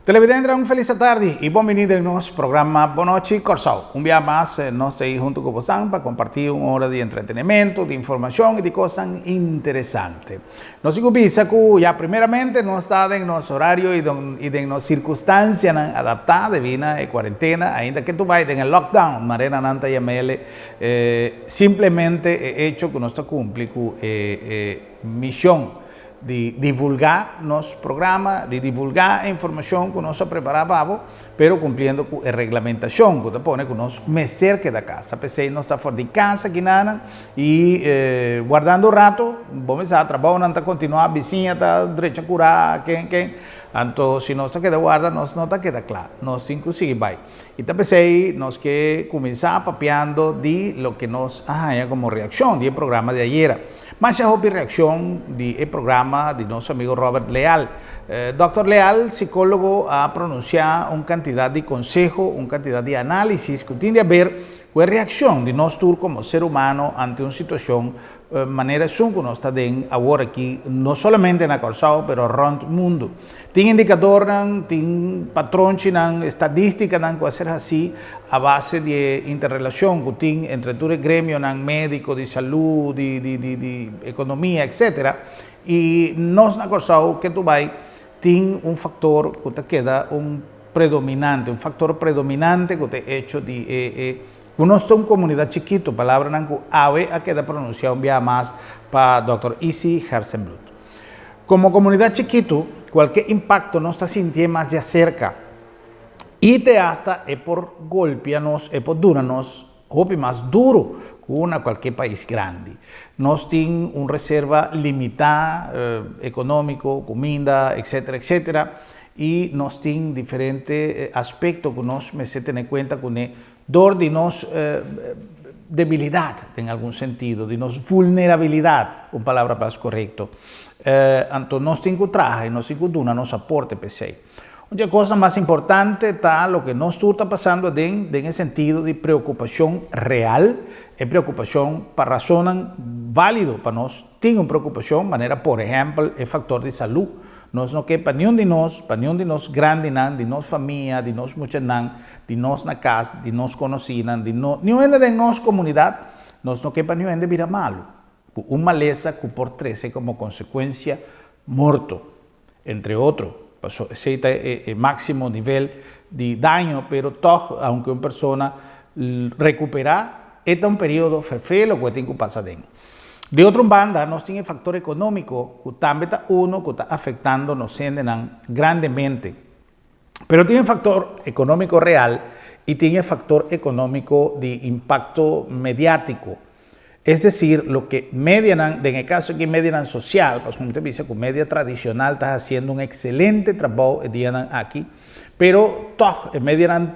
Televidente, un feliz tarde y bienvenido a nuestro programa Bonochi Corsao. Un día más nos estoy junto con vosotros para compartir una hora de entretenimiento, de información y de cosas interesantes. Nos gusta que ya primeramente no está en nuestro horario y de nuestras circunstancias adaptadas debido a la cuarentena, ainda que tú vayas en el lockdown, Marena Nanta y ML, simplemente he hecho que nuestro cumple misión de divulgar nuestro programa, de divulgar información que nos preparamos, pero cumpliendo con la reglamentación que pone con los mester que da casa. Pensé no está fuera de casa aquí nada y guardando rato, vamos a trabajar antes continuar vizinha está derecha curar quien entonces si no se queda guarda nos no queda claro, nos inclusive vai. Y pensé nos que comenzar papeando de lo que nos haya como reacción del programa de ayer. Mas ya hubo reacción del programa de nuestro amigo Robert Leal. Doctor Leal, psicólogo, ha pronunciado una cantidad de consejos, una cantidad de análisis que tiene a ver con la reacción de nosotros como ser humano ante una situación manera que nos está dando ahora aquí, no solamente en la Corsao, pero around el mundo. Tiene indicadores, tiene patrones, estadísticas que puede ser así a base de interrelación que tiene entre todo el gremio médico, de salud, de economía, etc. Y nos en la Corsao que tú vas, tiene un factor que te queda un factor predominante que te ha hecho de uno está en una comunidad chiquito, palabra que ave a queda pronunciado un día más para Dr. Isi Hersenblut. Como comunidad chiquito, cualquier impacto nos está sintiendo más de cerca y te hasta es por golpearnos, es por durarnos, golpe más duro que cualquier país grande. Nos tiene una reserva limitada, económico, comida, etcétera, etcétera, y nos tiene diferentes aspectos que nos me se tener en cuenta con dor de nos debilidad en algún sentido, de nos vulnerabilidad, una palabra más correcta. Entonces nos tengo traje, nos tengo duna, nos aporte PC. Una cosa más importante está lo que nos está pasando en el sentido de preocupación real, es preocupación para razones válido para nos, tiene una preocupación, manera por ejemplo, el factor de salud. Nos no que para ninguém de nós grande de nós família, de nós mucha de nós na casa, de nós conhecidos, de nós nenhuma de nós comunidade, nós não que para ninguém de vira malo. Uma maleza que por 13 como consequência morto, entre outros. Pasó ese máximo nivel de daño, pero todo, aunque una persona recupera, este es un periodo feo que tiene que pasar dentro. De otra banda, nos tiene el factor económico, que también está uno que está afectando nos grandemente. Pero tiene el factor económico real y tiene el factor económico de impacto mediático. Es decir, lo que median, en el caso que median social, pues como te dice, que media tradicional está haciendo un excelente trabajo aquí, pero todo el median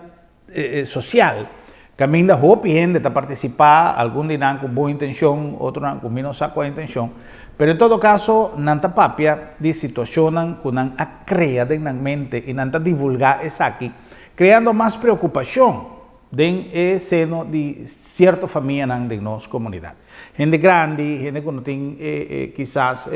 social. Camina gente a participar, algún día con buena intención, otro con menos buena intención, pero en todo caso, nanta papia de situación que han creado en la mente y nanta divulgar es aquí, creando más preocupación en el seno de cierta familia de nuestra comunidad. Gente grande, gente que no tiene quizás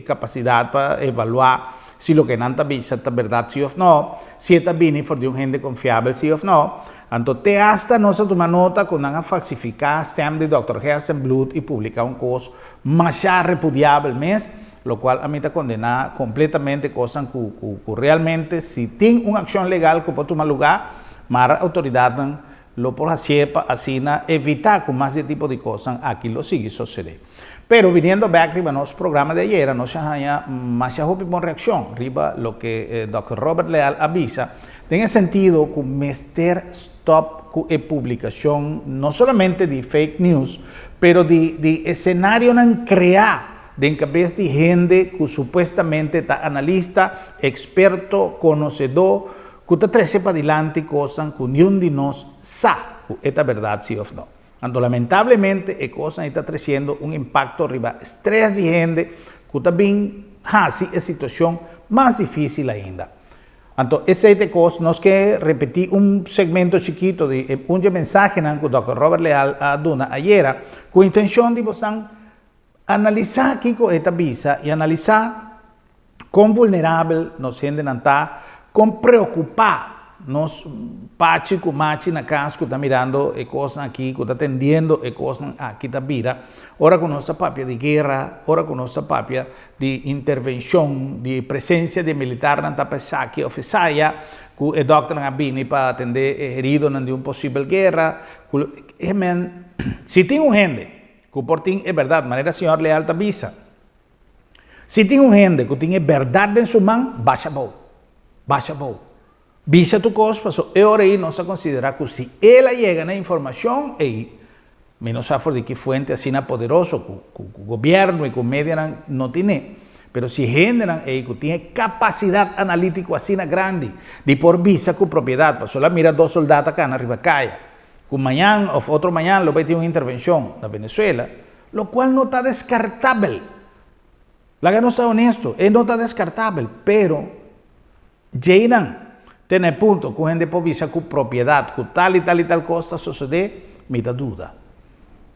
capacidad para evaluar si lo que nanta visa es verdad sí o no, si está bien por de un gente confiable sí o no. Entonces, hasta no se toma nota con una falsificar stem de Dr. Hersenblut y publicar un cosa más repudiable mes, lo cual a mí te condena completamente cosas que realmente si tiene una acción legal que puede tomar lugar, más autoridad lo por hacer así evitar con más de tipo de cosas aquí lo sigue suceder. Pero viniendo back arriba nuestro programa de ayer, nos haya más buena reacción arriba lo que Dr. Robert Leal avisa, en el sentido que Mr. Stop con publicación no solamente de fake news, pero de escenario no crear de cabeza de gente que supuestamente está analista, experto, conocedor, que está trece para adelante cosas que ni un de nos sabe esta verdad sí o no. Cuando lamentablemente la cosa está creciendo un impacto arriba, estrés de gente que también hace la situación más difícil ainda. Entonces, esa cosa nos que repetir un segmento chiquito de un mensaje que el Dr. Robert Leal dona ayer, con intención de analisar aquí con esta visa y analizar con vulnerable nos gente está, con preocupar nos pachi con machi na casa que está mirando cosas aquí, que está atendiendo cosas aquí está vida. Ahora con nuestra papia de guerra, ahora con nuestra papia de intervención, de presencia de militar en Tapasaki o Fisaya, que el doctor ha venido para atender heridos en una posible guerra. Si tengo gente que por ti es verdad, de manera señor Leal visa. Si tengo gente que tiene verdad en su mano, vaya a visa tu cosa, e ahora ahí no se considera que si ella llega a la información, menos a de que fuente así poderoso, que el gobierno y que media no tiene, pero si generan que tiene capacidad analítica así grande, de por visa con propiedad, pues solo mira dos soldados acá en arriba calle, que mañana o otro mañana lo va a tener una intervención en Venezuela, lo cual no está descartable. La que no está honesto, no está descartable, pero llenan. Tiene punto, que gente può visa con propiedad, que tal y tal cosa sucede, me da duda.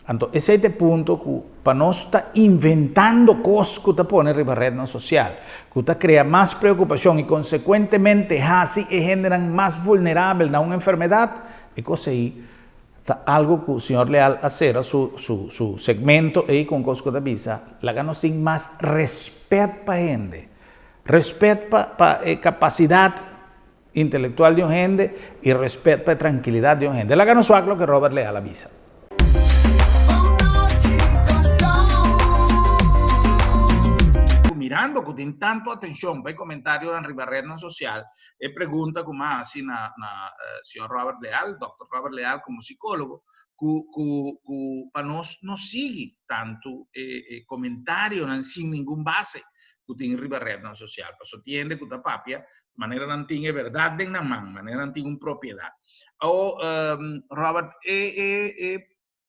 Entonces, ese es el punto que para no estar inventando cosas que te pone en la red social, que te crea más preocupación y consecuentemente así generan más vulnerables a una enfermedad, y cosa ahí, algo que el señor Leal hace su segmento ahí con cosas que te visa, la que nos tiene más respeto para gente, respeto para capacidad intelectual de un gente y respeto para tranquilidad de un gente. La gana suave lo que Robert Leal avisa. Mirando que tiene tanto atención para el comentario en la red social, pregunta como así señor Robert Leal, doctor Robert Leal como psicólogo, que para no sigue tanto comentario sin ningún base que tiene en la red social. Pues entiende que esta papia manera no tiene verdad de la mano, manera no tiene una propiedad. O, Robert,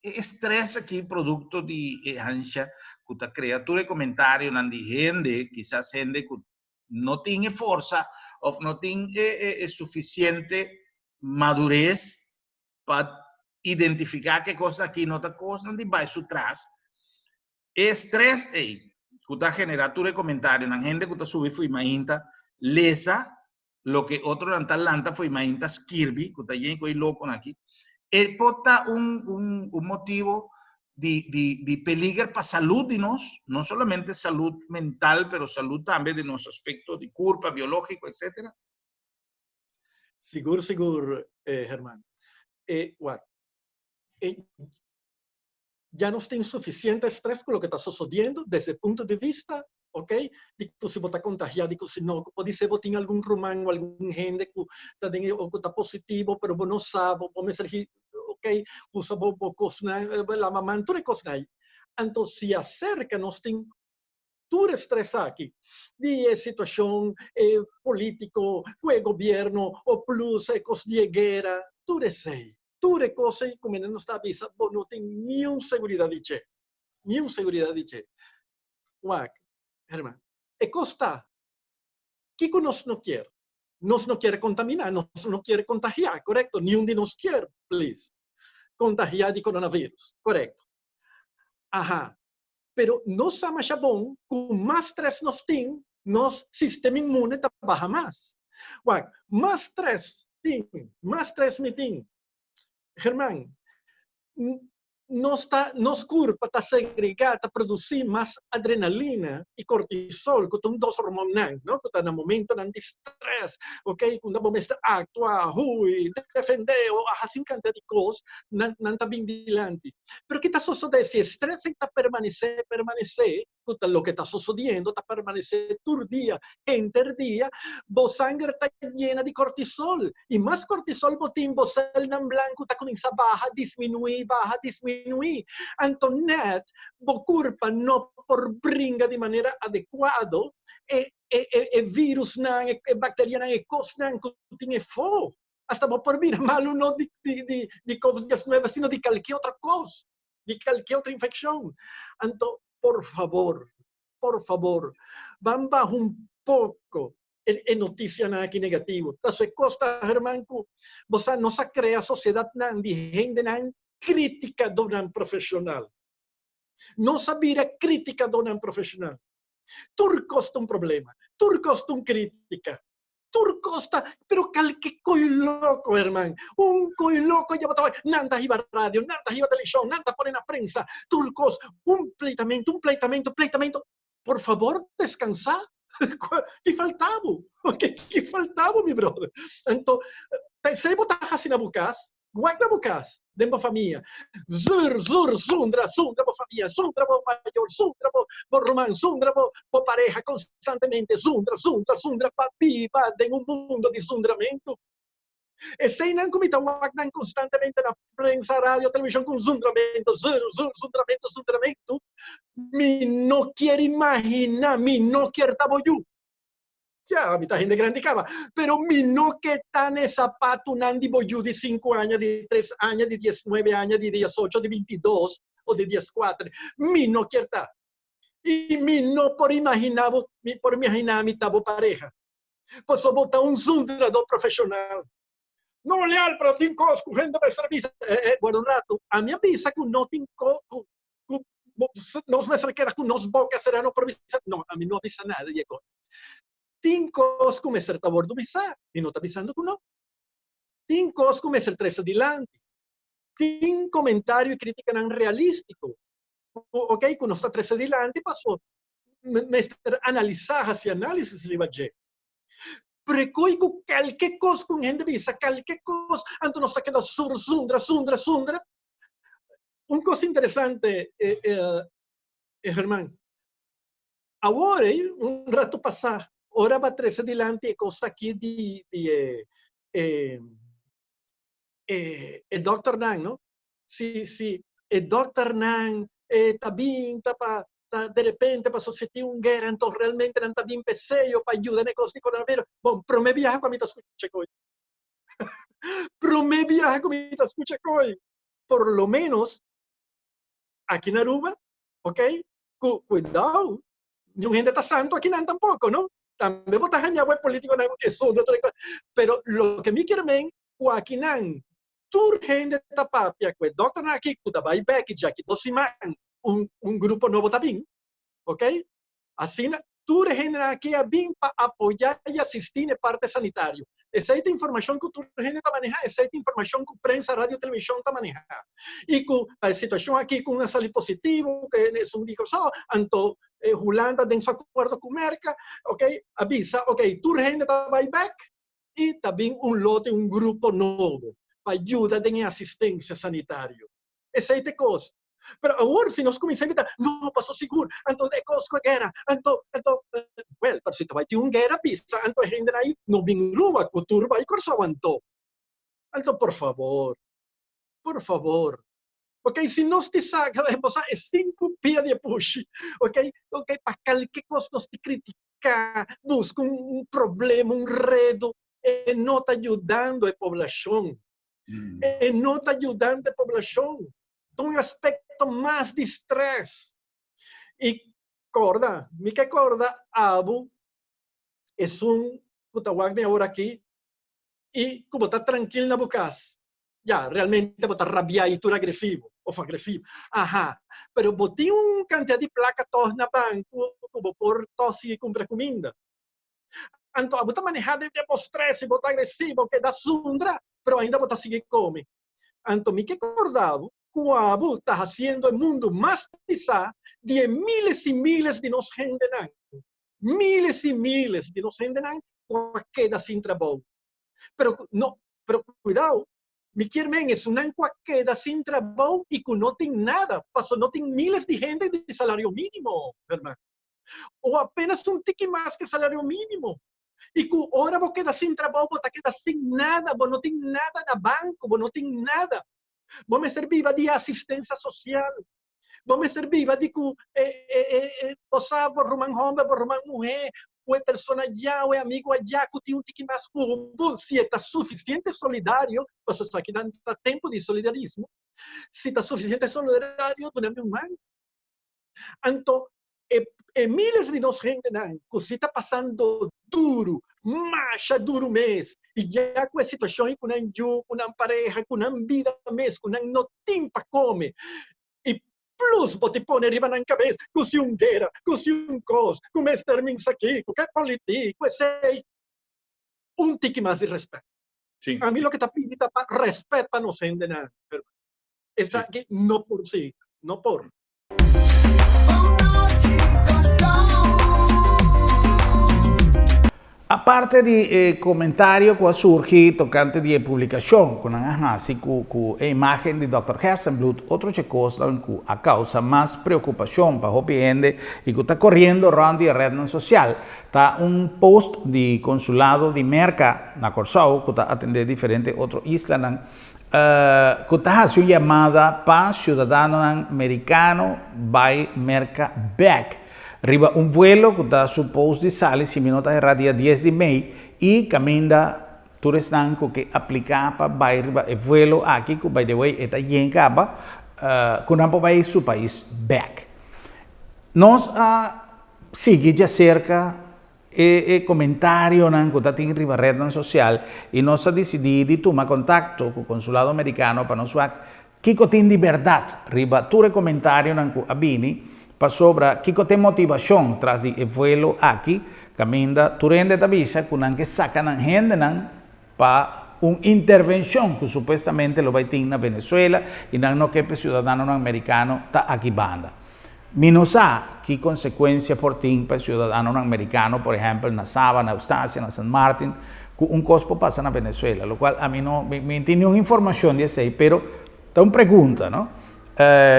estrés aquí producto de ansia, que esta criatura de comentario, de gente, quizás gente que no tiene fuerza o no tiene suficiente madurez para identificar qué cosa aquí no está cosa de baixo atrás. Estrés, que está generando de comentario, la gente que está subiendo fue mainta, lesa, lo que otro en Atlanta fue mainta Kirby, que está lleno de loco aquí. Pota un motivo de peligro para salud de nos, no solamente salud mental, pero salud también de nuestro aspecto de culpa biológico, etc. Seguro, Germán. Ya nos tem suficiente estresse com o que está sucedendo desde o ponto de vista, ok? De que se você está contagiado, de que se não, pode ser que tem algum romano, algum gente que está positivo, mas você não sabe, pode ser que, ok? Você pode cozinhar, a mamãe, tudo é cozinhar. Então, se acerca, nós temos tudo estresse aqui, de situação política, com o governo, ou plus, de guerra, tudo isso aí. Tutte cose come non sta avvisa, non tem nenhuma segurança de che. Nenhuma segurança de che. Uac, Herman. E costa. Que nós não quer? Nós não quer contaminar, nós não quer contagiar, correto? Nenhum de nós quer, please. Contagiar de coronavírus, correto? Aham. Pero nós somos bom, com mais stress nós temos, nosso sistema imune trabalha mais. Uac, mais stress tem, mais stress me tem. Germán, nos corpo está segregado a produzir mais adrenalina e cortisol, que são dois hormonais, não? Que está no momento de estresse, ok? Quando vamos actuar, defender, ou assim quantidade de coisas, não está bem vigilante. Mas o que está sucedendo? Se o estresse está permanecer, o que está sucedendo está permanecer todo dia, entre dia, a sangue está llena de cortisol, e mais cortisol botem o célula em branco está começando a baixar, diminuir. Antonet, o corpo não brinca de maneira adequada e vírus, e bactéria, e coisas que tem fogo. Hasta por vir malo não de Covid-19, sino de qualquer outra coisa, de qualquer outra infecção. Então, por favor, vamos baixar pouco a notícia aqui negativa. Da sua costa, Germán, você não se cria a sociedade de gente crítica de um profissional. Não sabia a crítica de um profissional. Tudo custa um problema, tudo custa uma crítica. Tudo custa, pero qualquer coisa louco, irmão. Coisa louco, já botava, nada iba rádio, nada iba televisão, nada põe na prensa. Tudo custa, um pleitamento. Por favor, descansar. Que faltava? Que faltava, meu brother? Então, se botar assim na boca, guarda a boca, dentro da família. Zundra, para família, zundra para maior, zundra para romance, zundra para pareja, constantemente, zundra para viva em um mundo de zundramento. E se não comita guardam constantemente na prensa, rádio, televisão com zundramento, me não quero imaginar, me não quero taboyu. Ya, muita gente grande cava, pero mi no que está en zapato nandi boyu de 5 años, de 3 años, de 19 años, de 18, de 22 o de 14, mi no quiere estar. Y mi no por imaginar mi tabo pareja. Pues botar un zundrador profesional. No leal, pero tengo cosas, gente de servicio. Bueno, un rato, a mí avisa que no tengo, no me requiere que nos boca será no por no, a mí no avisa nada, Diego. Tem coisas começar a bordo avisar e não está avisando que não. Tem coisas começar a trazer adiante. Tem comentário e crítica não realístico. Ok, que não está trazendo adiante, passou. Analisar, se análise se vai fazer. Precoi com qualquer coisa com gente visa, qualquer coisa, então nós está quedando sundra. Uma coisa interessante, Germán. Agora, um rato passar, ora va trazer adelante coisa aqui de Dr. Nang, não? Se Dr. Nang está bem, de repente para sociedade guerra, então realmente não está bem pesado para ajudar negócio de coronavírus. Bom, para me viajar com a minha escucha coi. Para me viajar com a minha escucha coi. Por lo menos aqui na Aruba, ok? Cuidado, não gente está santo aqui não tampoco, não? También votas en web político, eso de otra cosa. Pero lo que me quiero ver, Joaquín, tu gente está papia, que doctor aquí, que vai back, ya que 2 semanas, un grupo nuevo también, ¿ok? Así, tu gente aquí es bien para apoyar y asistir en parte sanitario. Esa es la información que tu gente está manejando, esa es la información que prensa, radio, televisión está manejando. Y con la situación aquí, con una salida positiva, que es un dijo, entonces, Holanda tem seu acordo com a América, ok? Avisa, ok, tu gente vai back e também lote, grupo novo para ajudar em assistência sanitária. Essa é a coisa. Mas agora, se nós começamos a dizer, não, passou seguro, então é coisa com a guerra, então, well, mas se vai ter guerra, avisa, então a gente aí não vem rua, o tour vai correr, então, por favor, ok, se nós te saca, é 5 pés de push, ok, para qualquer coisa nós te criticar, busca um problema, redo, não está ajudando a população, não está ajudando a população, tem um aspecto mais de estresse, e me que acorda, Abu, é puta Wagner agora aqui, e como está tranquilo na boca, já, realmente está rabiar e tudo agressivo, Ajá, pero botei cantidad de placa todos na banco, como por tosse e comprar comida. Então, a botar manejada de estresse, botar agressivo, que dá sundra, pero ainda botar seguir come. Então, me que acordava, cuavo está haciendo el mundo más quizá de miles y miles de nos gente miles y miles de nos gente queda sin trabajo. Pero no, pero cuidado, mi quermen es una queda sin trabajo y que no tiene nada, pasó no tiene miles de gente de salario mínimo, hermano. O apenas un tiki más que salario mínimo. Y que ahora vos quedas sin trabajo, vos te quedas sin nada, vos no tienes nada en el banco, vos no tienes nada. Vos me serviva de asistencia social. Vos me serviva de que vos sabes, román hombre, vos román mujer, o persona allá, o amigo allá, que tiene un tiki más curvo, si está suficiente solidario, pues eso aquí da tiempo de solidarismo, si está suficiente solidario, tú no me humano. Então, miles de nós gente que se está passando duro, marcha duro mês, e já com a situação com uma pareja, com uma vida mês, com não tem para comer, e plus você põe arriba na cabeça, com se guerra, com se coisa, com esse termino aqui, com que político, sei, tique mais de respeito. Sí. A mí lo que está pidiendo es respeto para nós gente está aquí no por sí, no por. Aparte di comentario che surge tocante di pubblicazione con anasi cu imagen di Dr. Herzenblut, otro che cosa cu a causa más preocupación para gente y que está corriendo around di red social. Está un post di consulado di Merca na Corsau que está atendendo diferente otro isla que está haciendo llamada para ciudadano americano by Merca back. Arriba un vuelo que está supuesto salir 6 minutos de día 10 de mayo y camina turistan que aplica para arriba el vuelo aquí que by the way está llegaba con ampo país su país back. Nos sigue ya cerca comentario que está en arriba red social y nos ha decidido tomar contacto con el consulado americano para nos ver qué tiene de verdad arriba tu comentario que abini para sobre qué tem motivación tras el vuelo aquí, caminda, tu rende tabisa, con que sacan gente para una intervención que supuestamente lo va a tener en Venezuela y no que el ciudadano americano está aquí banda. Menos qué consecuencia por ti para el ciudadano americano, por ejemplo, en Saba, en Eustacia, en San Martín, que un cospo pasa en Venezuela, lo cual a mí no me tiene una información de ese, pero está una pregunta, ¿no?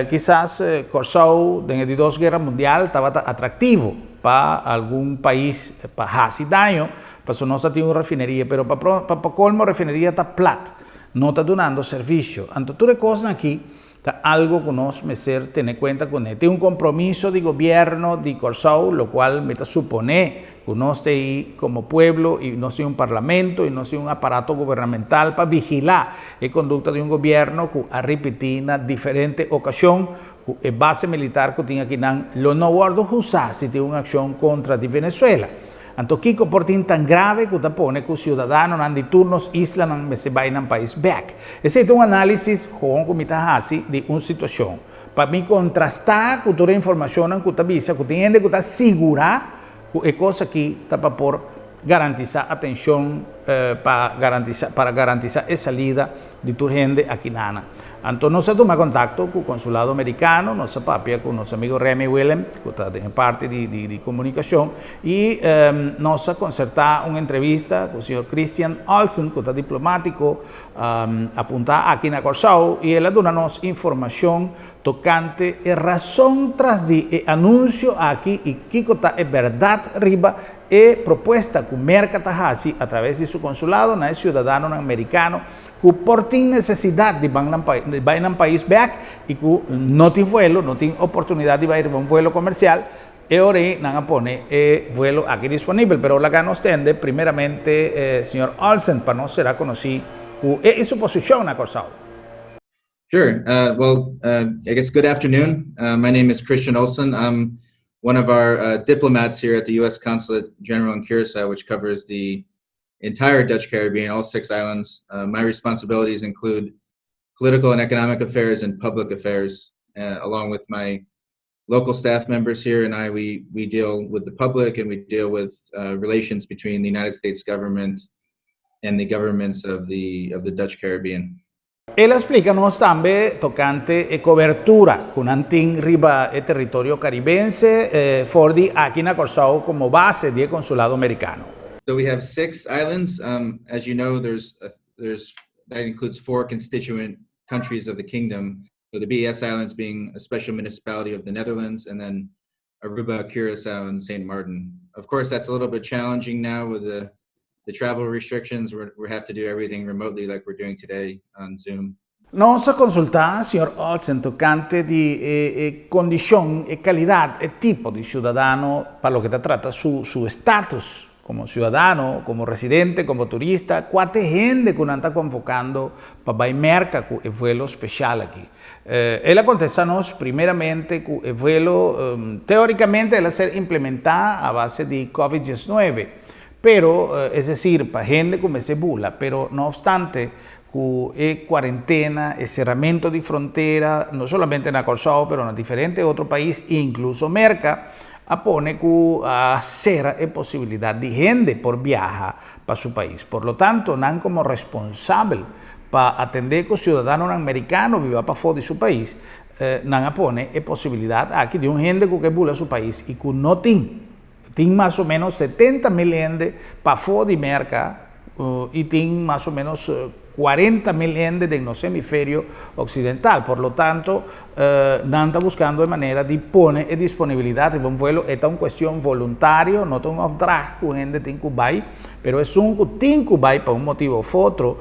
Quizás Corsau en la Dos Guerra Mundial estaba atractivo para algún país, para hacer daño, para eso no se tiene una refinería, pero para colmo refinería está plata, no está dando servicio. Entonces, tú cosas aquí, está algo que nos me ser tener cuenta con él. Tiene un compromiso de gobierno de Corsau, lo cual me supone que no esté ahí como pueblo y no sea un parlamento y no sea un aparato gubernamental para vigilar la conducta de un gobierno que ha repetido en diferentes ocasiones que base militar que tiene aquí lo no guardo usar si tiene una acción contra de Venezuela. Entonces, ¿qué comportamiento tan grave que te pone que los ciudadanos han de turnos isla se vayan al país back? Ese es un análisis con comita así de una situación. Para mí contrastar con toda la información que te avisa, que tiene que estar segura que es cosa que está por garantizar atención, para garantizar la salida de tu gente aquí nana. Entonces, nos toma contacto con el consulado americano, nos papia con nuestro amigo Remy Willem, que está en parte de comunicación, y nos ha concertado una entrevista con el señor Christian Olsen, que está diplomático, apuntada aquí en Corsau, y él da nos información tocante la razón tras de anuncio aquí y que es verdad arriba e propuesta que Merca Tahasi a través de su consulado no es ciudadano americano que por ti necesidad de ir a un país back y que no tiene vuelo, no tiene oportunidad de ir a un vuelo comercial y ahora no pone vuelo aquí disponible, pero la que nos tiende primeramente señor Olsen para no será conocido y su posición a Corsau. Sure. I guess good afternoon. My name is Christian Olsen. I'm one of our diplomats here at the U.S. Consulate General in Curacao, which covers the entire Dutch Caribbean, all 6 islands. My responsibilities include political and economic affairs and public affairs, along with my local staff members here and I. We deal with the public and we deal with relations between the United States government and the governments of the Dutch Caribbean. Ela explica-nos também tocante e cobertura con antin riba e territorio caribense fordi aqui na Corsao como base de consulado americano. So we have 6 islands. As you know, that includes 4 constituent countries of the kingdom. So the BES Islands being a special municipality of the Netherlands, and then Aruba, Curacao, and St. Martin. Of course, that's a little bit challenging now with the travel restrictions. We have to do everything remotely like we're doing today on Zoom. Nos consulta, signor Olsen, tocante di condizione e qualità e tipo di ciudadano per lo che tratta su status como ciudadano, como residente, como turista, quante gente que está convocando para merca con el vuelo especial aquí. Ella contesta-nos primeramente que el vuelo, teóricamente, debe ser implementada a base de COVID-19, pero, es decir, para gente como se bula, pero no obstante, con cuarentena, el cerramiento de frontera, no solamente en la Corsao, pero en diferentes otros países, incluso merca, apone que hacer posibilidad de gente por viajar para su país. Por lo tanto, nan como responsable para atender que el ciudadano americano viva para fuera de su país, nan apone posibilidad aquí de un gente que bula su país y que no tiene más o menos 70.000 gente para fuera de merca y tiene más o menos 40.000 gente del hemisferio occidental. Por lo tanto, está buscando de manera de poner disponibilidad de un vuelo. Esta es una cuestión voluntaria, no es un obdrag que gente tiene que ir, pero es un que tiene que ir para un motivo u otro,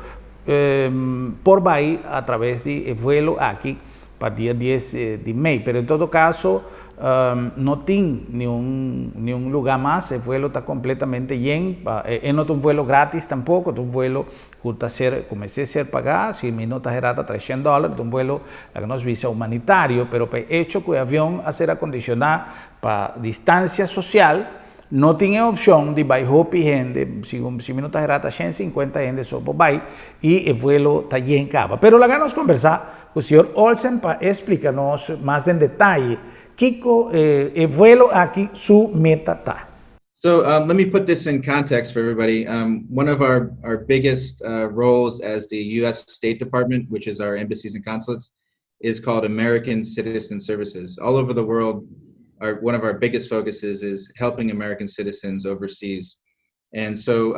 por ir a través del vuelo aquí para el día 10 de mayo. Pero en todo caso, no tiene ni un lugar más, el vuelo está completamente lleno, no es un vuelo gratis tampoco, es un vuelo que comencé a ser pagado, si mi nota era $300, es un vuelo que nos visa humanitario, pero por hecho que el avión a ser acondicionado para distancia social, no tiene opción de bajar gente, si mi nota era 150 gente, solo vai, y el vuelo está lleno. Pero la ganas conversar con el señor Olsen para explicarnos más en detalle Kiko, el vuelo aquí, su meta está. So let me put this in context for everybody. One of our biggest roles as the U.S. State Department, which is our embassies and consulates, is called American Citizen Services. All over the world, one of our biggest focuses is helping American citizens overseas. And so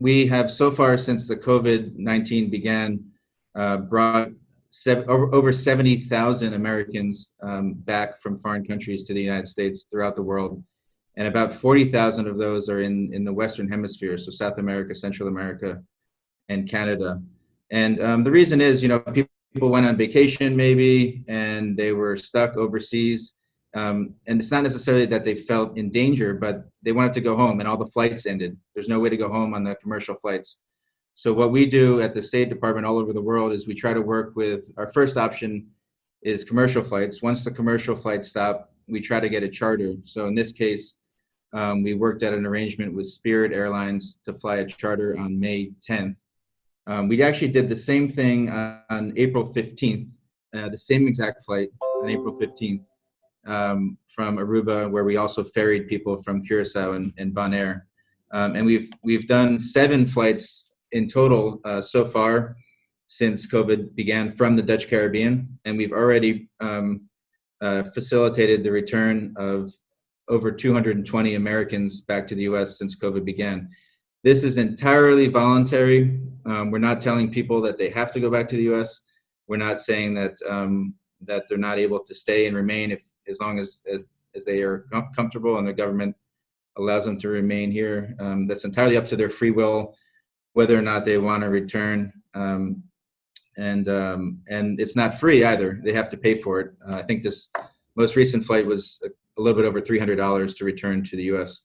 we have so far since the COVID-19 began brought over 70,000 Americans back from foreign countries to the United States throughout the world. And about 40,000 of those are in the Western Hemisphere, so South America, Central America, and Canada. And the reason is, people went on vacation maybe, and they were stuck overseas. And it's not necessarily that they felt in danger, but they wanted to go home, and all the flights ended. There's no way to go home on the commercial flights. So what we do at the State Department all over the world is we try to work with, our first option is commercial flights. Once the commercial flights stop, we try to get a charter. So in this case, we worked at an arrangement with Spirit Airlines to fly a charter on May 10th. We actually did the same thing on April 15th, the same exact flight on April 15th from Aruba, where we also ferried people from Curacao and Bonaire. And we've done 7 flights in total so far since COVID began from the Dutch Caribbean, and we've already facilitated the return of over 220 Americans back to the US since COVID began. This is entirely voluntary. We're not telling people that they have to go back to the US. We're not saying that that they're not able to stay and remain as long as they are comfortable and the government allows them to remain here. That's entirely up to their free will, whether or not they want to return, and it's not free either. They have to pay for it. I think this most recent flight was a little bit over $300 to return to the U.S.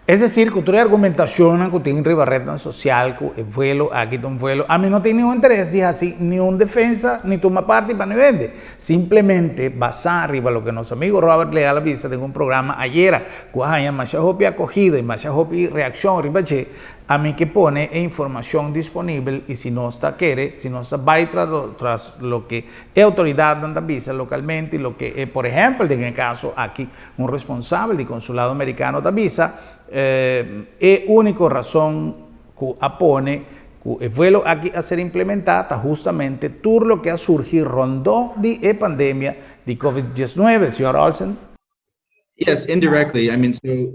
Es decir, que otra argumentación que tiene ribarreta social, que el vuelo, aquí está un vuelo, a mí no tiene ningún interés, dice así, ni un defensa, ni toma parte para ni vende. Simplemente basar arriba lo que nuestro amigo Robert Leal avisa en un programa ayer, que hay más acogida y más reacción, ribache, a mí que pone información disponible y si no está quiere, si no está va tras lo que es autoridad anda avisa localmente y lo que por ejemplo, en el caso aquí, un responsable del consulado americano te avisa, es única razón que apone el vuelo aquí a ser implementado justamente todo lo que ha surgido rondó de la pandemia de COVID-19, señor Olsen. Yes, indirectly. I mean, so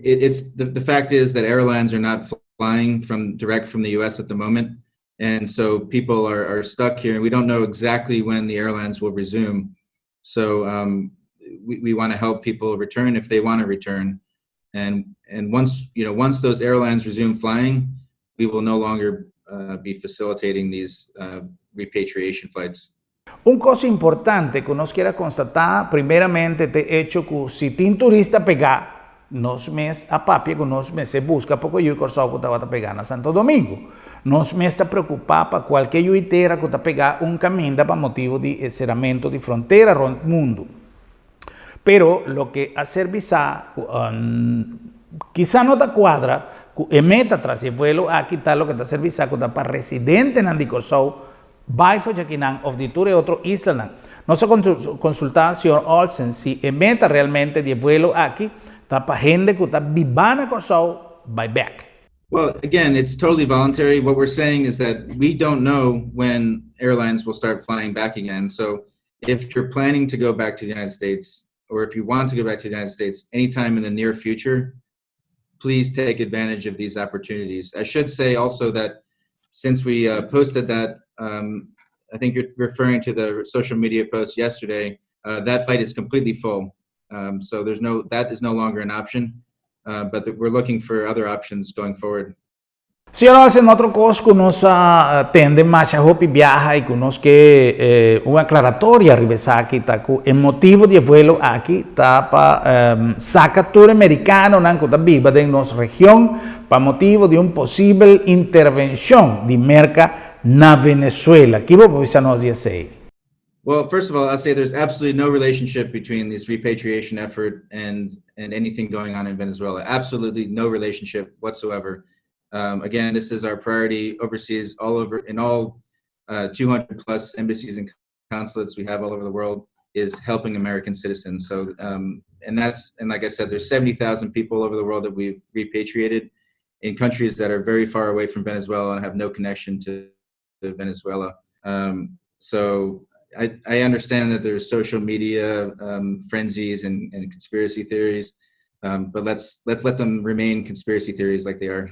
it's the fact is that airlines are not flying direct from the U.S. at the moment, and so people are stuck here, and we don't know exactly when the airlines will resume. So we want to help people return if they want to return, and once those airlines resume flying, we will no longer be facilitating these repatriation flights. Un cosa importante que nos quiera constatar, primeramente, te hecho que si tin turista pega, nos mes a papia, que nos mes se busca, porque yo corso que estaba pegando a Santo Domingo. Nos me está preocupado para cualquier yuitera que está pegando un camino para motivo de encerramiento de frontera en el mundo. Pero lo que hacer visa, quizá no te cuadra, que meta tras el vuelo a quitar lo que está servicio para residente en Andicorsau, vai Fajaquinan of de Ture otro isla. No se consulta señor Olsen si meta realmente de vuelo aquí, está para gente que está vivana Corsau, by back. Well, again, it's totally voluntary. What we're saying is that we don't know when airlines will start flying back again. So if you're planning to go back to the United States, or if you want to go back to the United States anytime in the near future, please take advantage of these opportunities. I should say also that since we posted that, I think you're referring to the social media post yesterday, that flight is completely full. So that is no longer an option, but we're looking for other options going forward. Señor Olsen, otra cosa que nos atende más a Hopi viaja y que nos que una aclaratoria arriba aquí está que el motivo de vuelo aquí está para sacar todo americano que está viva de nuestra región para motivo de un posible intervención de merca na Venezuela. ¿Qué vos nos dice? Well, first of all, I'll say there's absolutely no relationship between this repatriation effort and anything going on in Venezuela. Absolutely no relationship whatsoever. Again, this is our priority overseas, in all 200 plus embassies and consulates we have all over the world, is helping American citizens. So, and like I said, there's 70,000 people over the world that we've repatriated in countries that are very far away from Venezuela and have no connection to Venezuela. So I understand that there's social media frenzies and conspiracy theories, but let's let them remain conspiracy theories like they are.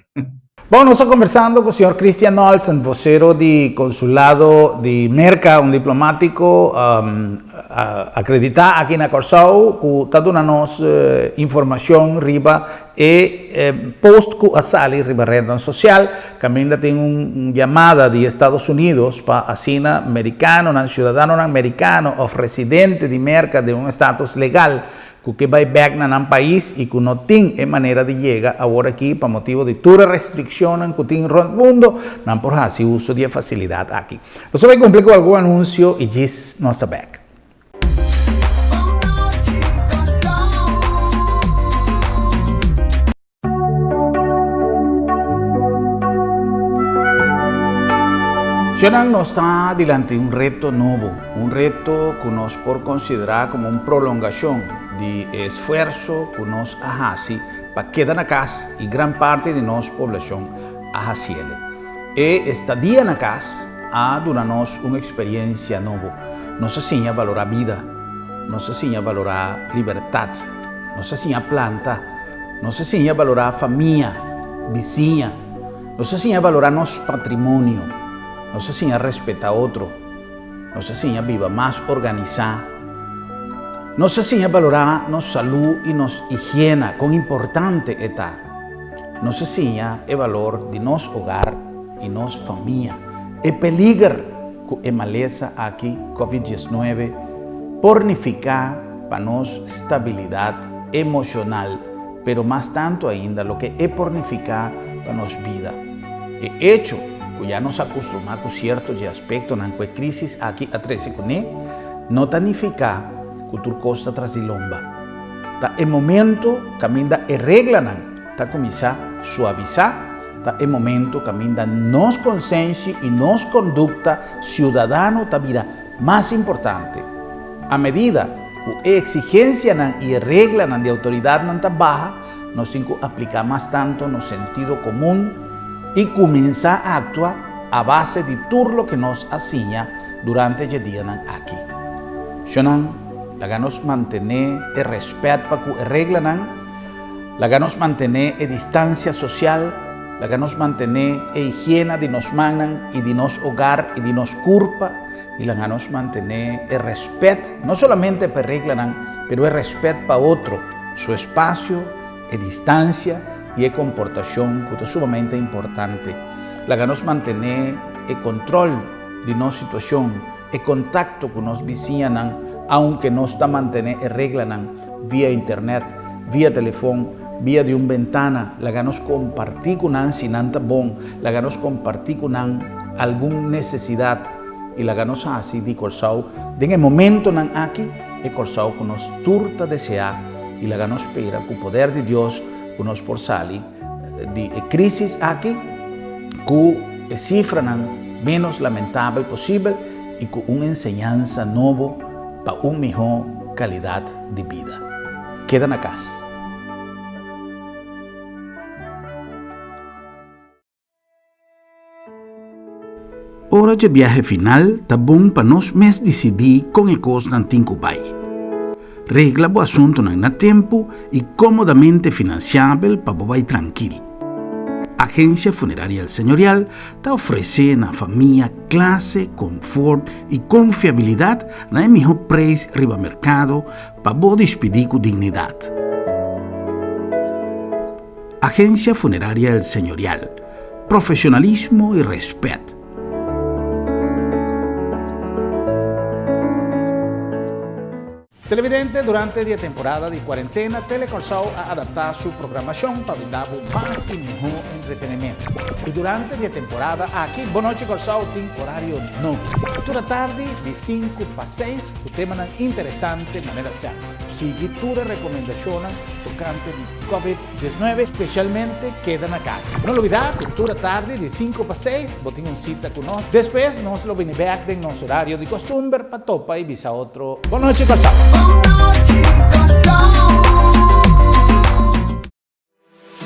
Bueno, estamos conversando con el señor Christian Olsen, vocero del consulado de Merca, un diplomático acreditado aquí en Corsau, que está dando información riba e post que a sali riba red social. También tiene una llamada de Estados Unidos para asina americano, un ciudadano americano o residente de Merca de un estatus legal que va back en un país y que no tiene manera de llegar ahora aquí para motivo de toda restricción que tiene en el mundo, no por así uso de facilidad aquí. Nosotros voy a cumplir con algún anuncio y ya no está back. Jonan nos está delante un reto nuevo, un reto que nos por considerar como una prolongación de esfuerzo que nos hace para quedar en casa y gran parte de nuestra población hace. Esta día en casa ha durarnos una experiencia nueva. Nos enseña a valorar vida, nos enseña a valorar libertad, nos enseña a planta, nos enseña a valorar familia, vecina, nos enseña a valorar nuestro patrimonio. Nos enseña a respetar a otro, nos enseña a vivir más organizada, nos enseña a valorar nuestra salud y nuestra higiene con importante edad, nos enseña el valor de nuestro hogar y nuestra familia, el peligro que es maleza aquí, COVID-19, pornificar para nuestra estabilidad emocional, pero más tanto ainda lo que es pornificar para nuestra vida. El hecho que ya nos acostumbramos con ciertos aspectos en la crisis aquí a 13 con él, no significa que tu costa tras de lomba. Ta el momento caminda e regla ta comienza a suavizar, ta el momento caminda nos conciencia y nos conducta ciudadano ta vida más importante. A medida que exigencia y regla de autoridad ta baja, nos aplica más tanto no sentido común y comienza a actuar a base de todo lo que nos asigna durante el día aquí. Xonan, la ganos mantener el respeto para que regla, la ganos mantener la distancia social, la ganos mantener la higiene de nos manan y de nos hogar y de nos curpa, y la ganos mantener el respeto, no solamente para regla, pero el respeto para otro, su espacio, la distancia y la comportación, que es sumamente importante. La ganos mantener el control de nuestra situación, el contacto con nos vecinos, aunque no está mantener el regla vía internet, vía teléfono, vía de una ventana, la ganos compartir con nan sin anta bon, la ganos compartir con nan alguna necesidad y la ganos así de corsao, en el momento nan aquí, el corsao que nos turta desea y la ganos espera con el poder de Dios que nos por salir de crisis aquí, que cifra nan menos lamentable posible y con una enseñanza nueva para una mejor calidad de vida. Queda na casa. Hora de viaje final, tá bom para nós mes decidir com que coisa não tem que vai. Regla o assunto na tempo e comodamente financiável para vai tranquilo. Agência Funerária El Señorial está oferecendo à família classe, conforto e confiabilidade na melhor preço riba mercado para você despedir com dignidade. Agência Funerária El Señorial. Profissionalismo e respeito. Televidente, durante la temporada de cuarentena, Telecorsao ha adaptado su programación para brindar más y mejor entretenimiento. Y durante la temporada aquí, Bonoche Corsao tiene horario no. Toda tarde, de 5 para 6, el tema es interesante de manera seria. Sigue todas las recomendaciones tocante de COVID-19, especialmente queda en casa. No olvidar que toda tarde, de 5 para 6, botín una cita con nosotros. Después, nos lo viene back de nuestro horario de costumbre para topa y visa otro Bonoche Corsao.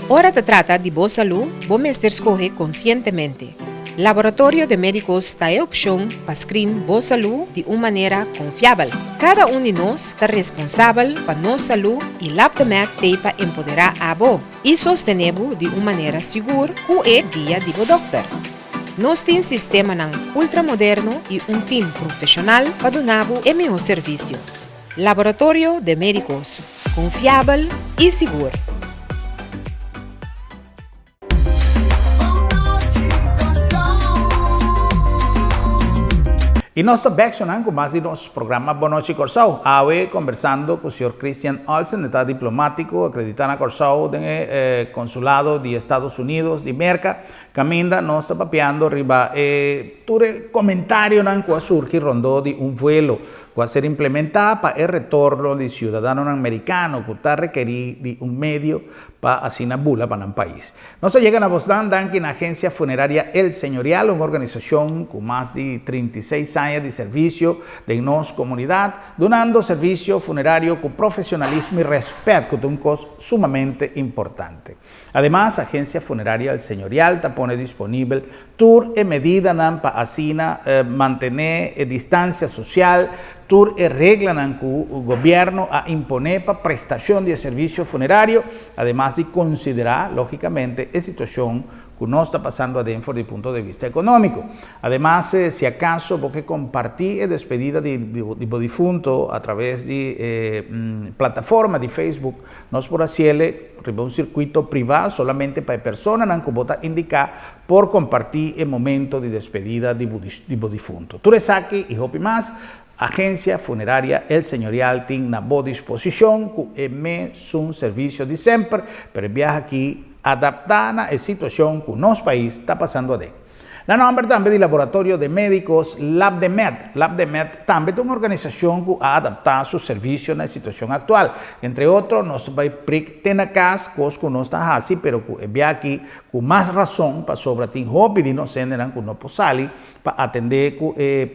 Ora te trata de boa saúde, bom mestre escolhe conscientemente. Laboratório de Médicos está a opção para screen boa saúde de uma maneira confiável. Cada de nós está responsável para nossa saúde e LabTheMath tem para empoderar a boa e sostener-bo de uma maneira segura com é dia de boa doctor. Nós temos sistema ultramoderno e time profissional para dar-bo o melhor serviço. Laboratório de Médicos, confiável e seguro. Y nos estamos con más de nuestro programa Bonoche Corsao. Hoy conversando con el señor Christian Olsen, está diplomático, acreditado en Corsao, en el consulado de Estados Unidos, de Merca. Caminda, nos está papeando arriba. Tuve comentario que surge rondó de un vuelo que va a ser implementado para el retorno de ciudadanos americanos que está requerido de un medio para hacer una bula para un país. Nos llegan a Boston, en la Agencia Funeraria El Señorial, una organización con más de 36 años de servicio de nuestra comunidad, donando servicio funerario con profesionalismo y respeto, que es un cosa sumamente importante. Además, Agencia Funeraria El Señorial te pone disponible tour y medida para así mantener distancia social, tour y regla que el gobierno a imponer para prestación de servicio funerario, además de considerar, lógicamente, la situación que no está pasando adentro desde el punto de vista económico. Además, si acaso porque compartir la despedida de difunto a través de plataforma de Facebook, nos por hacerle un circuito privado solamente para personas que votan indicar por compartir el momento de despedida de difunto. Tú eres aquí y hope más. Agencia Funeraria El Señorial tiene una buena disposición, que es un servicio de siempre, pero viaja aquí adaptada a la situación que nuestro país está pasando adentro. La nombre también del Laboratorio de Médicos LabDemed. LabDemed también es una organización que ha adaptado sus servicios a la situación actual. Entre otros, nos va a pric tenacas, cosas que no está así, pero que aquí con más razón para sobre ti hobby de no ser que no posali para atender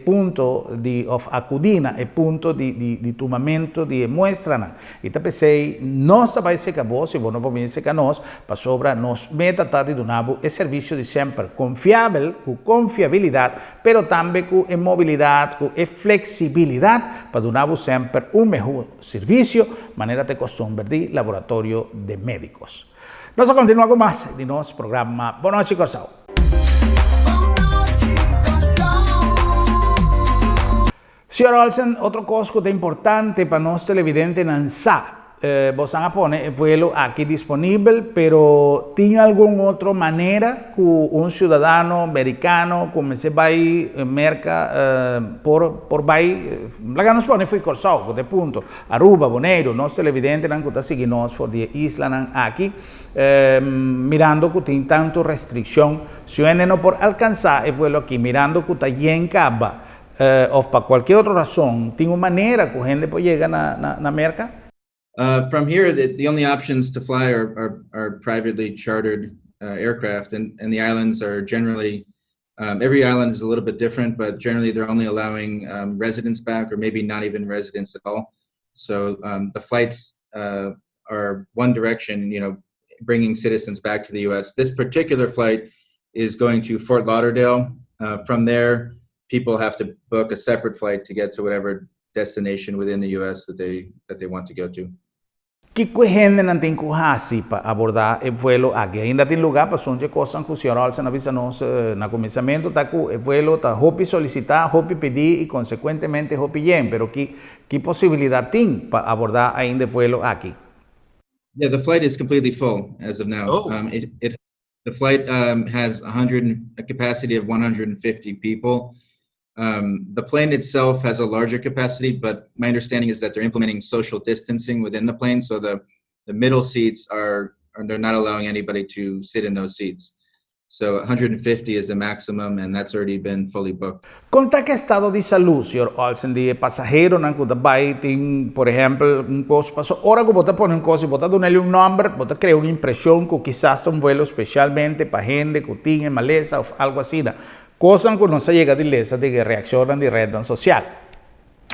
punto de acudina e punto de tomamento de muestra. Y te pensei, no está para ese cabo, si vos no podés que nos para sobre nos meta de donavo el servicio de siempre confiable, con confiabilidad, pero también con movilidad, con flexibilidad para donavo siempre un mejor servicio, manera de costumbre de Laboratorio de Médicos. Nos continuamos con más de nuestro programa. Boa noite, Corsao. Señor Olsen, otro cosa importante para los televidentes en SA. Vos van a poner el vuelo aquí disponible, pero ¿tiene alguna otra manera que un ciudadano americano comience a ir merca por vai la que nos pone fue Corsao, de punto, Aruba, Bonaire, los televidentes que están siguiendo por de isla aquí, mirando que tiene tanto restricción, si no por alcanzar el vuelo aquí, mirando que está en Caba, o para cualquier otra razón, ¿tiene una manera que gente puede llegar a merca? From here, the only options to fly are privately chartered aircraft, and the islands are generally, every island is a little bit different, but generally they're only allowing residents back, or maybe not even residents at all. So the flights are one direction, bringing citizens back to the U.S. This particular flight is going to Fort Lauderdale. From there, people have to book a separate flight to get to whatever destination within the U.S. that they want to go to. ¿Qué gente no tiene que para abordar el vuelo aquí? Ainda tem lugar para son cosas que o senhor Olsen avisa-nos no começamento, tá que o vuelo está hopi solicitar, hopi pedir e consequentemente hopi yen, pero que possibilidade tem para abordar ainda el vuelo aquí? Yeah, the flight is completely full as of now. Oh. The flight has a capacity of 150 people. The plane itself has a larger capacity, but my understanding is that they're implementing social distancing within the plane, so the middle seats they're not allowing anybody to sit in those seats. So 150 is the maximum, and that's already been fully booked. Conta que estado de salud, señor Olsen, de pasajero, por ejemplo, un coso pasó. Ahora que vos pones un coso y vos donerle un nombre, vos creas una impresión que quizás un vuelo especialmente para gente que tiene maleza o algo así. Cosa que no se llega de lesa de que reaccionan de red social.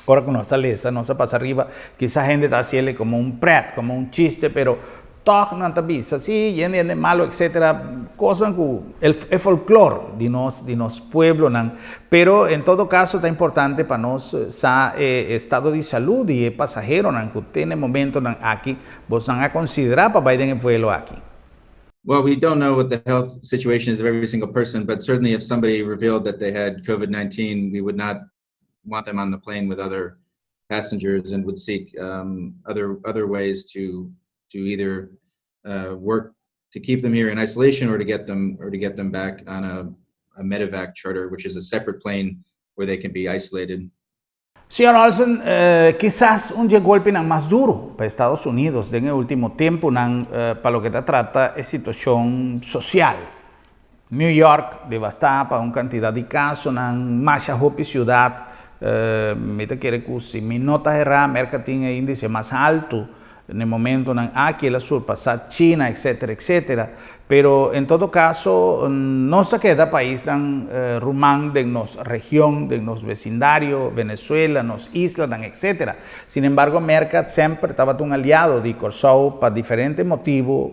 Ahora que no se lesa, no se pasa arriba, quizás gente está haciendo como un pret, como un chiste, pero todo no te avisa, sí, yendo malo, etcétera. Cosas que el folclore de nos pueblos, pero en todo caso está importante para nos estado de salud y pasajero que tiene momento aquí, vos van a considerar para ir en el vuelo aquí. Well, we don't know what the health situation is of every single person, but certainly if somebody revealed that they had COVID-19, we would not want them on the plane with other passengers and would seek other ways to either work to keep them here in isolation or to get them back on a medevac charter, which is a separate plane where they can be isolated. Señor Olsen, quizás un golpe más duro para Estados Unidos en el último tiempo para lo que te trata es situación social. New York devastada para una cantidad de casos, más hopi ciudad, me te quiere que si mi nota errada, América tiene índice más alto en el momento aquí la surpasar China, etcétera, etcétera. Pero en todo caso, no se queda país tan rumán de nos región, de nos vecindario, Venezuela, nos islas, etcétera. Sin embargo, América siempre estaba un aliado de Corsao para diferentes motivos,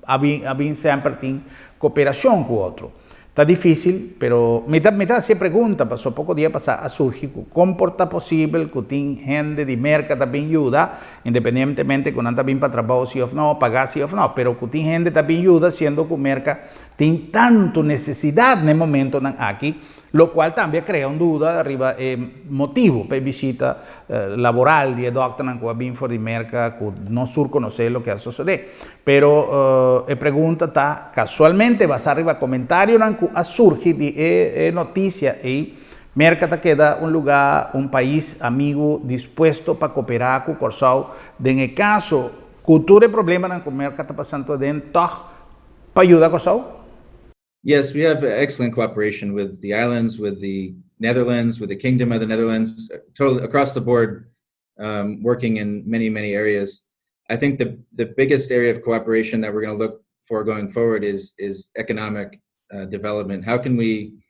había siempre cooperación con otro. Está difícil, pero mitad se pregunta, pasó poco día pasar a surgir, ¿cómo es posible que tiene gente de merca también ayuda, independientemente con también para trabajo sí o no, pagar sí o no, pero que tiene gente también ayuda, siendo que merca tiene tanto necesidad en el momento aquí, lo cual también crea una duda arriba motivo para visita laboral de doctor que bien fuera de merca, que no sur conocer lo que ha sucedido. Pero pregunta está casualmente vas arriba comentario que ha surgido de noticia y merca te queda un lugar, un país amigo dispuesto para cooperar con Corsao. En el caso, cultura y problema que merca está pasando dentro para ayudar a Corsao. Yes, we have excellent cooperation with the islands, with the Netherlands, with the Kingdom of the Netherlands, totally across the board, working in many, many areas. I think the biggest area of cooperation that we're going to look for going forward is economic development. How can we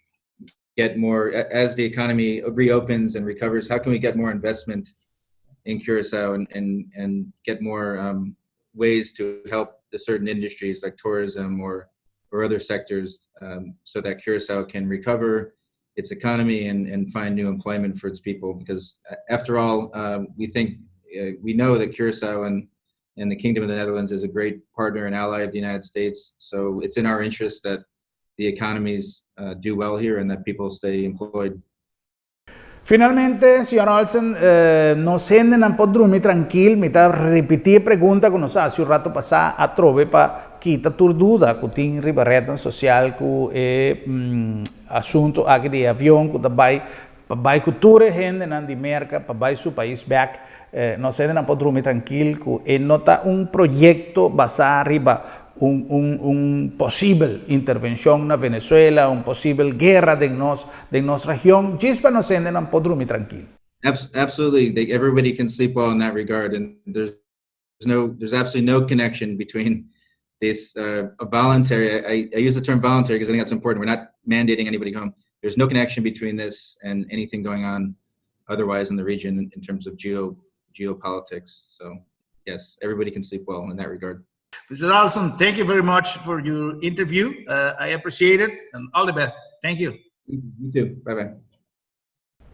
get more, as the economy reopens and recovers, how can we get more investment in Curacao and get more ways to help the certain industries like tourism or other sectors, so that Curacao can recover its economy and find new employment for its people? Because after all, we know that Curacao and the Kingdom of the Netherlands is a great partner and ally of the United States. So it's in our interest that the economies do well here and that people stay employed. Finalmente, signor Olsen, nos senten un po' dormir tranquil, mi ta ripetir pregunta che nos ha un rato passà a trove pa kita turduda cu tin ribarretan social cu assunto anche di avion cu dabai pa bai culture gente nan di merca pa bai su país back, nos senten un po' dormir tranquil cu e nota un proyecto basado riba un posible intervención en Venezuela, un posible guerra de nuestra región, chispa nos senden un poco dormir tranquilo. Absolutely, everybody can sleep well in that regard, and there's absolutely no connection between this voluntary. I use the term voluntary because I think that's important. We're not mandating anybody home. There's no connection between this and anything going on otherwise in the region in terms of geopolitics. So yes, everybody can sleep well in that regard. Mr. Olsen, thank you very much for your interview. I appreciate it, and all the best. Thank you. You too. Bye-bye.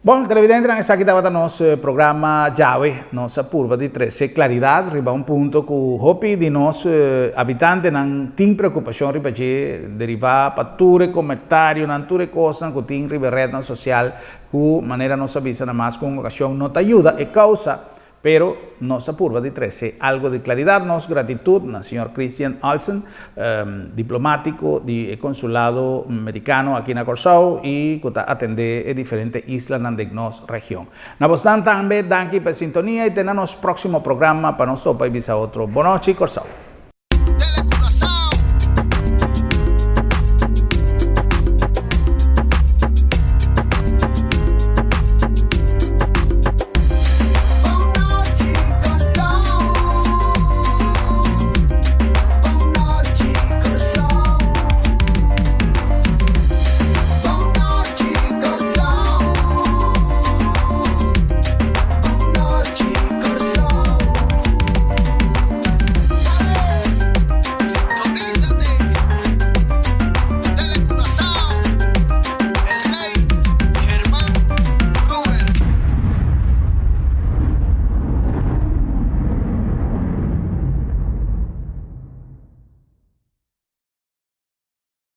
Bon, televidente, non sa che davate il nostro programma Giave, nostra curva di 13 claridad, riba un punto che hopi di nos abitanti non tin preoccupazione riba che deriva patture, commentari, un'altre cose che tin riba rete social, che maniera non sapisa na mas con occasione non ti aiuta e causa. Pero nuestra curva de 13, algo de claridad, nos gratitud al señor Christian Olsen, diplomático del consulado americano aquí en Curacao y que atende diferentes islas de nuestra región. Nos también, danke por sintonía y tenemos próximo programa para nosotros país a otro. Buenas noches, Curacao.